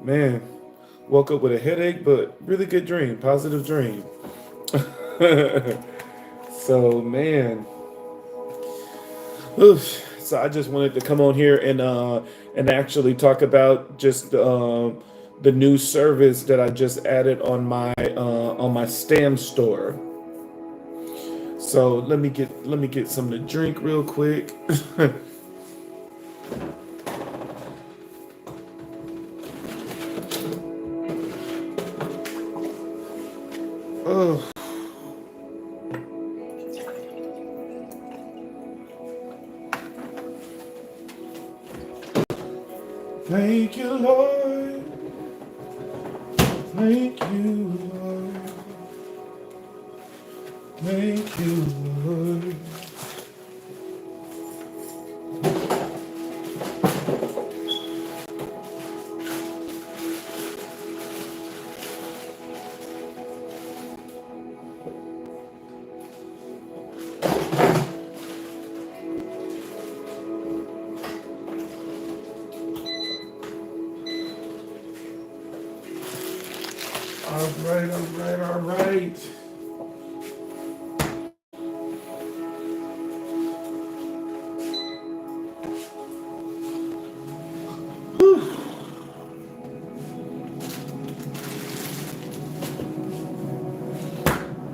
Man, woke up with a headache, but really good dream, positive dream. So man, oof. So I just wanted to come on here and actually talk about just the new service that I just added on my Stan store. So let me get something to drink real quick. Oh, thank you, Lord. Thank you, Lord. Thank you, Lord. All right, all right, all right.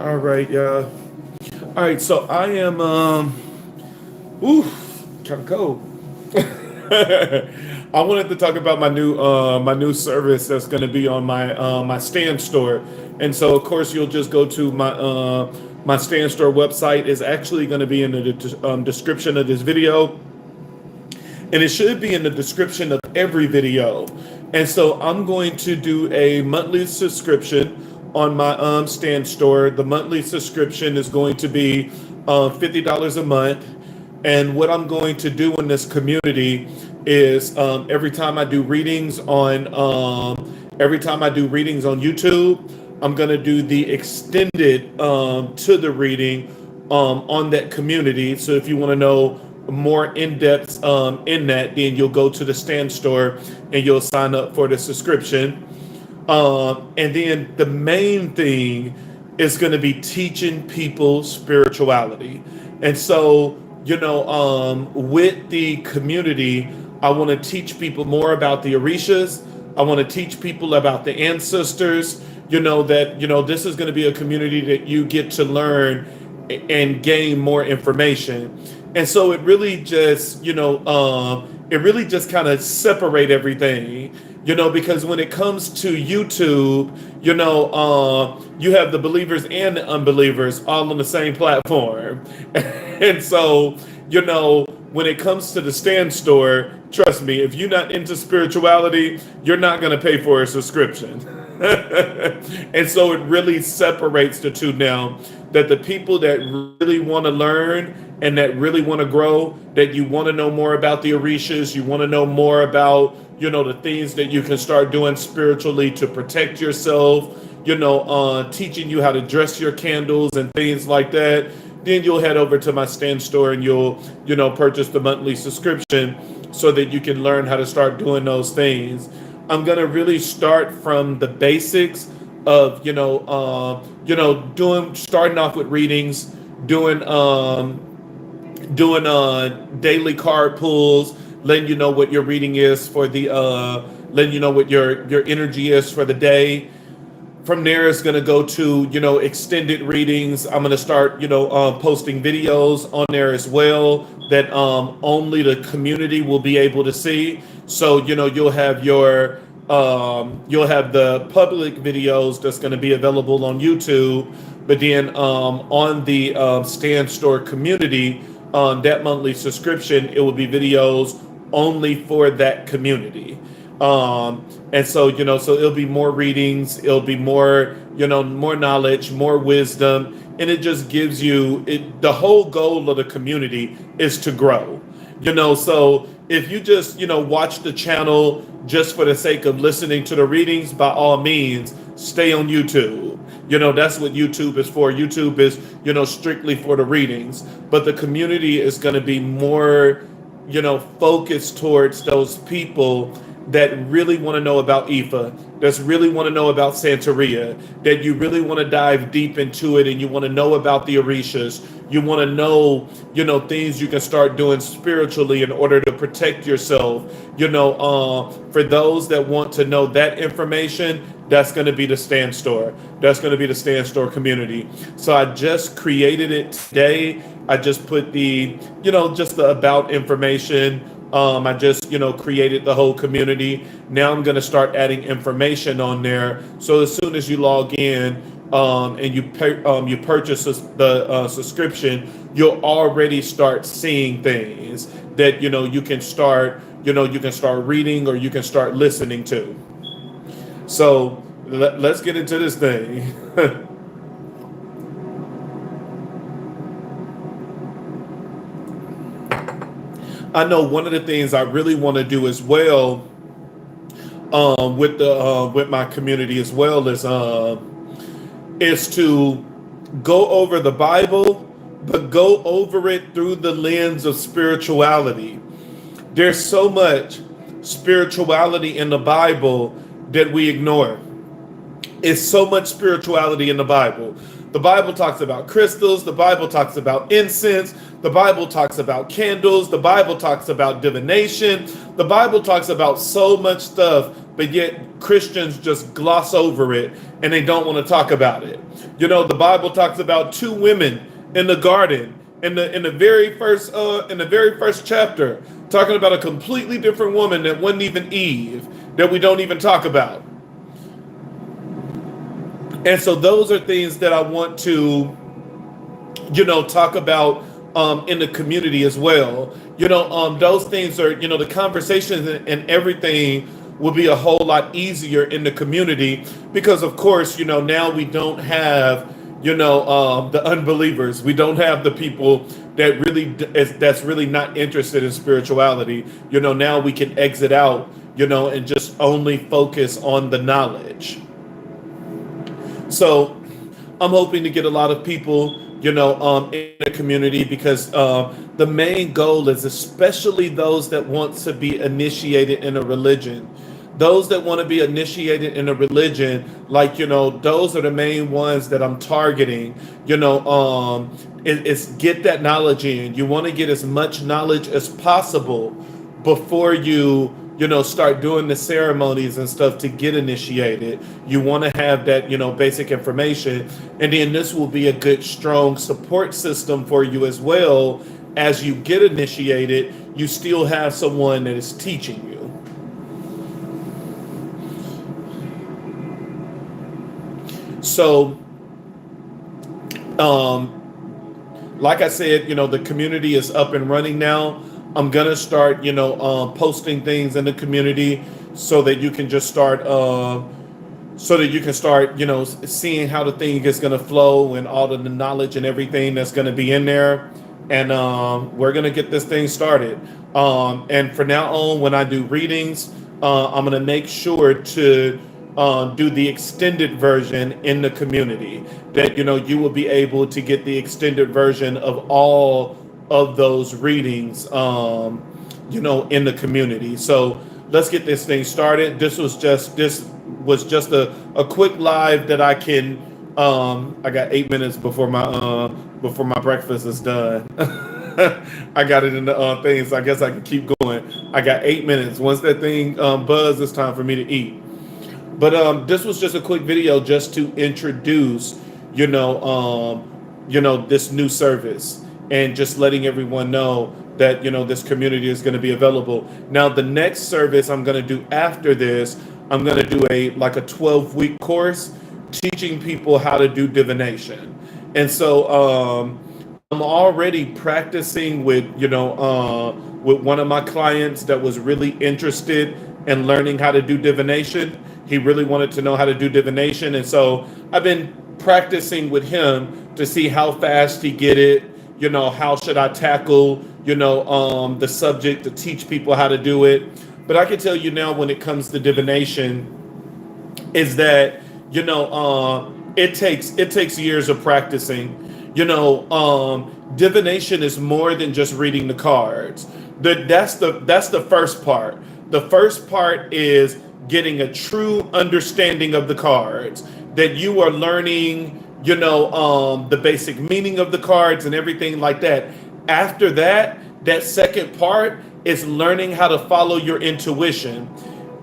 All right, yeah. All right, so I am kind of cold. I wanted to talk about my new service that's going to be on my Stand store, and so of course you'll just go to my Stand store website. Is actually going to be in the description of this video, and it should be in the description of every video. And so I'm going to do a monthly subscription on my Stand store. The monthly subscription is going to be $50 a month. And what I'm going to do in this community is every time I do readings on YouTube, I'm going to do the extended to the reading on that community. So if you want to know more in depth in that, then you'll go to the Stand store and you'll sign up for the subscription. And then the main thing is going to be teaching people spirituality. And so, with the community, I want to teach people more about the Orishas. I want to teach people about the ancestors. This is going to be a community that you get to learn and gain more information. And so it really just kind of separate everything, because when it comes to YouTube, you have the believers and the unbelievers all on the same platform. And so, when it comes to the Stand store, trust me, if you're not into spirituality, you're not going to pay for a subscription. And so it really separates the two now, that the people that really want to learn and that really want to grow, that you want to know more about the Orishas, you want to know more about, the things that you can start doing spiritually to protect yourself, teaching you how to dress your candles and things like that, then you'll head over to my Stand store and you'll, purchase the monthly subscription so that you can learn how to start doing those things. I'm gonna really start from the basics of, starting off with readings, doing daily card pulls, letting you know what your reading is for the letting you know what your energy is for the day. From there, it's going to go to, extended readings. I'm going to start, posting videos on there as well that only the community will be able to see. So, you'll have the public videos that's going to be available on YouTube, but then on the Stand Store community, on that monthly subscription, it will be videos only for that community. And so, so it'll be more readings, it'll be more, more knowledge, more wisdom, and it just gives you the whole goal of the community is to grow. So if you just, watch the channel just for the sake of listening to the readings, by all means, stay on YouTube. That's what YouTube is for. YouTube is, strictly for the readings, but the community is going to be more, focused towards those people that really want to know about Ifa, that really want to know about Santeria, that you really want to dive deep into it and you want to know about the Orishas. You want to know, things you can start doing spiritually in order to protect yourself. For those that want to know that information, that's going to be the Stan Store. That's going to be the Stan Store community. So I just created it today. I just put just the about information. I just, created the whole community. Now I'm going to start adding information on there. So as soon as you log in and you purchase the subscription, you'll already start seeing things that you can start reading or you can start listening to. So let's get into this thing. I know one of the things I really want to do as well with my community as well is to go over the Bible, but go over it through the lens of spirituality. There's so much spirituality in the Bible that we ignore. It's so much spirituality in the Bible. The Bible talks about crystals. The Bible talks about incense. The Bible talks about candles. The Bible talks about divination. The Bible talks about so much stuff, but yet Christians just gloss over it and they don't want to talk about it. The Bible talks about two women in the garden in the very first chapter, talking about a completely different woman that wasn't even Eve, that we don't even talk about. And so those are things that I want to, talk about in the community as well. Those things are, the conversations and everything will be a whole lot easier in the community because, of course, now we don't have, the unbelievers. We don't have the people that's really not interested in spirituality. Now we can exit out, and just only focus on the knowledge. So I'm hoping to get a lot of people, in the community because the main goal is especially those that want to be initiated in a religion. Those that want to be initiated in a religion, those are the main ones that I'm targeting. It's get that knowledge in. You want to get as much knowledge as possible before you start doing the ceremonies and stuff to get initiated. You want to have that, basic information. And then this will be a good, strong support system for you as well. As you get initiated, you still have someone that is teaching you. So, like I said, the community is up and running now. I'm gonna start, posting things in the community so that you can just start, seeing how the thing is gonna flow and all of the knowledge and everything that's gonna be in there. And we're gonna get this thing started. And from now on, when I do readings, I'm gonna make sure to do the extended version in the community. That you will be able to get the extended version of all of those readings, in the community. So let's get this thing started. This was just a quick live that I can. I got 8 minutes before my breakfast is done. I got it in the things. I guess I can keep going. I got 8 minutes. Once that thing buzzes, it's time for me to eat. But this was just a quick video just to introduce, this new service. And just letting everyone know that, this community is going to be available. Now, the next service I'm going to do after this, I'm going to do a 12-week course teaching people how to do divination. And so I'm already practicing with one of my clients that was really interested in learning how to do divination. He really wanted to know how to do divination. And so I've been practicing with him to see how fast he get it. How should I tackle, the subject to teach people how to do it. But I can tell you now when it comes to divination is that, it takes years of practicing. Divination is more than just reading the cards. That's the first part. The first part is getting a true understanding of the cards, that you are learning, the basic meaning of the cards and everything like that. After that, that second part is learning how to follow your intuition.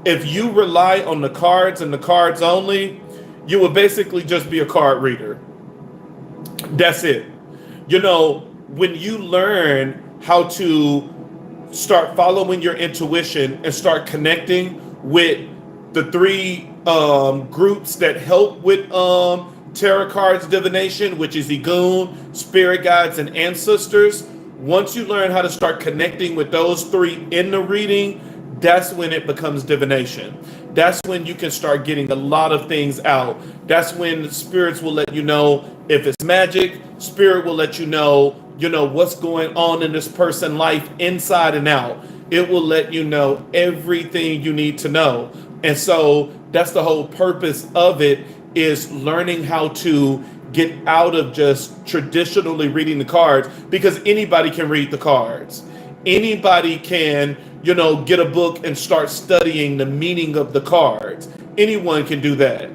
If you rely on the cards and the cards only, you will basically just be a card reader. That's it. When you learn how to start following your intuition and start connecting with the three groups that help with tarot cards divination, which is Igun, spirit guides, and ancestors. Once you learn how to start connecting with those three in the reading, that's when it becomes divination. That's when you can start getting a lot of things out. That's when spirits will let you know if it's magic. Spirit will let you know, what's going on in this person's life inside and out. It will let you know everything you need to know. And so that's the whole purpose of it, is learning how to get out of just traditionally reading the cards, because anybody can read the cards. Anybody can, get a book and start studying the meaning of the cards. Anyone can do that.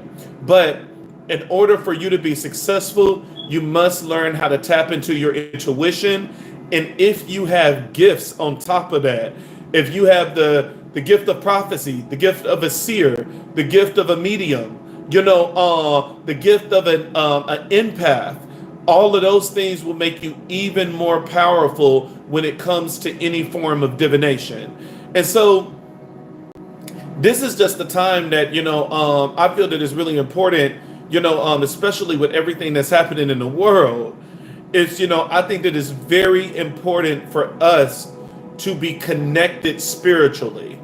But in order for you to be successful, you must learn how to tap into your intuition. And if you have gifts on top of that, if you have the gift of prophecy, the gift of a seer, the gift of a medium, the gift of an empath, all of those things will make you even more powerful when it comes to any form of divination. And so this is just the time that, I feel that is really important, especially with everything that's happening in the world. It's, I think that it's very important for us to be connected spiritually.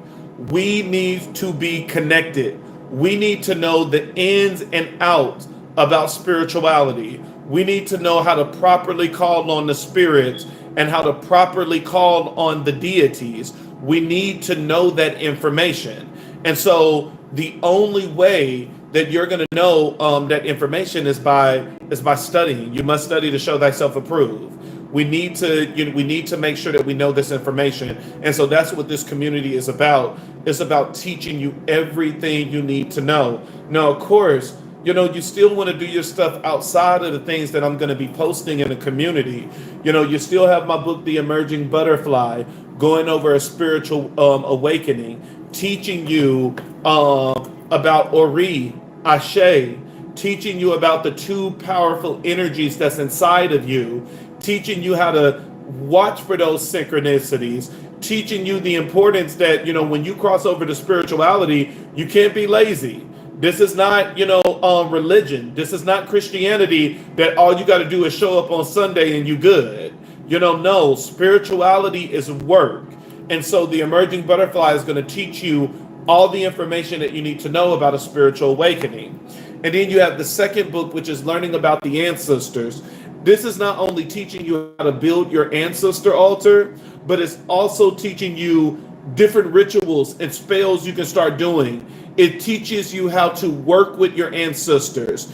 We need to be connected. We need to know the ins and outs about spirituality. We need to know how to properly call on the spirits and how to properly call on the deities. We need to know that information. And so the only way that you're going to know that information is by studying. You must study to show thyself approved. We need to make sure that we know this information. And so that's what this community is about. It's about teaching you everything you need to know. Now, of course, you still want to do your stuff outside of the things that I'm going to be posting in the community. You still have my book, The Emerging Butterfly, going over a spiritual awakening, teaching you about Ori, Ashe, teaching you about the two powerful energies that's inside of you, teaching you how to watch for those synchronicities, teaching you the importance that, when you cross over to spirituality, you can't be lazy. This is not, religion. This is not Christianity that all you got to do is show up on Sunday and you good. No, spirituality is work. And so the Emerging Butterfly is going to teach you all the information that you need to know about a spiritual awakening. And then you have the second book, which is Learning About the Ancestors. This is not only teaching you how to build your ancestor altar, but it's also teaching you different rituals and spells you can start doing. It teaches you how to work with your ancestors.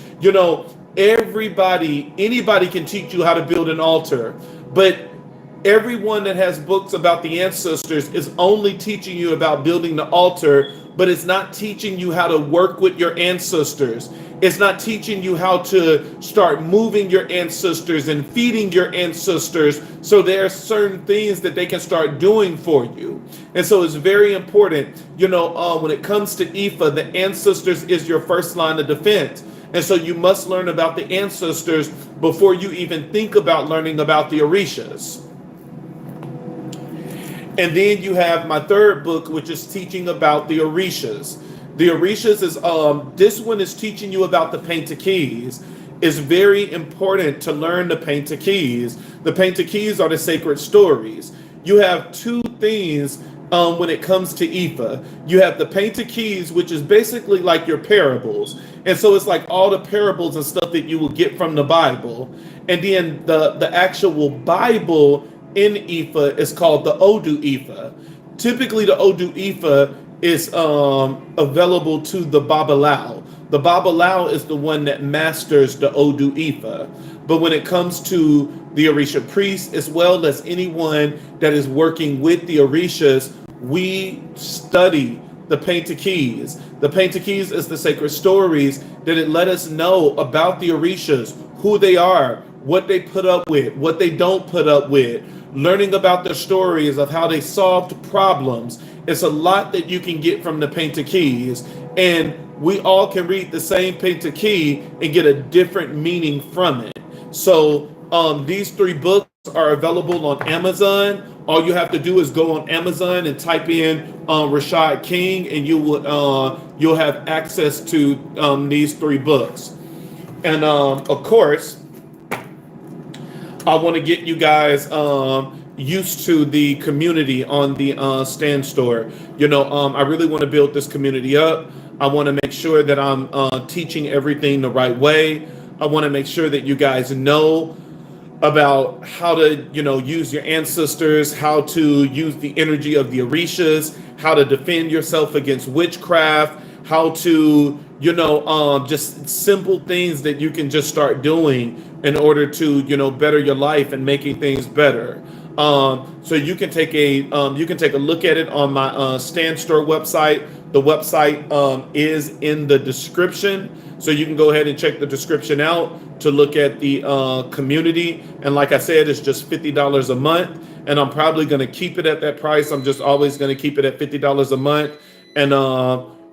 Anybody can teach you how to build an altar, but everyone that has books about the ancestors is only teaching you about building the altar, but it's not teaching you how to work with your ancestors. It's not teaching you how to start moving your ancestors and feeding your ancestors. So there are certain things that they can start doing for you. And so it's very important, when it comes to Ifa, the ancestors is your first line of defense. And so you must learn about the ancestors before you even think about learning about the Orishas. And then you have my third book, which is teaching about the Orishas. The Orishas is, this one is teaching you about the Pentakes. It's very important to learn the Pentakes. The Pentakes are the sacred stories. You have two things when it comes to Ifa. You have the Pentakes, which is basically like your parables. And so it's like all the parables and stuff that you will get from the Bible. And then the actual Bible in Ifa is called the Odu Ifa. Typically, the Odu Ifa is available to the Babalao. The Babalao is the one that masters the Odu Ifa. But when it comes to the Orisha priest, as well as anyone that is working with the Orishas, we study the Painted Keys. The Painted Keys is the sacred stories that it let us know about the Orishas, who they are, what they put up with, what they don't put up with, learning about their stories of how they solved problems. It's a lot that you can get from the Painted Keys, and we all can read the same Painted Key and get a different meaning from it. So these three books are available on Amazon. All you have to do is go on Amazon and type in Rashad King, and you'll have access to these three books. And of course, I want to get you guys used to the community on the stan.store. I really want to build this community up. I want to make sure that I'm teaching everything the right way. I want to make sure that you guys know about how to, use your ancestors, how to use the energy of the Orishas, how to defend yourself against witchcraft, how to, just simple things that you can just start doing in order to, better your life and making things better. So you can take a look at it on my Stan Store website. The website is in the description, so you can go ahead and check the description out to look at the community. And like I said, it's just $50 a month, and I'm probably going to keep it at that price. I'm just always going to keep it at $50 a month, and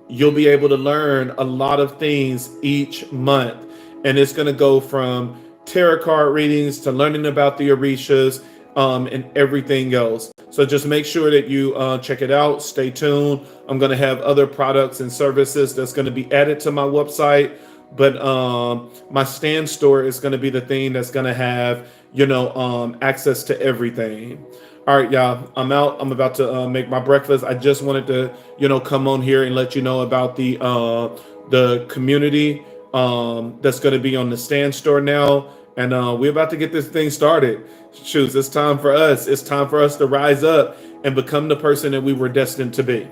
you'll be able to learn a lot of things each month. And it's going to go from tarot card readings to learning about the Orishas, and everything else. So just make sure that you check it out. Stay tuned. I'm going to have other products and services that's going to be added to my website. But my Stan Store is going to be the thing that's going to have, access to everything. All right, y'all, I'm out. I'm about to make my breakfast. I just wanted to, come on here and let you know about the community that's going to be on the Stan Store now. And we're about to get this thing started. Shoot, it's time for us. It's time for us to rise up and become the person that we were destined to be.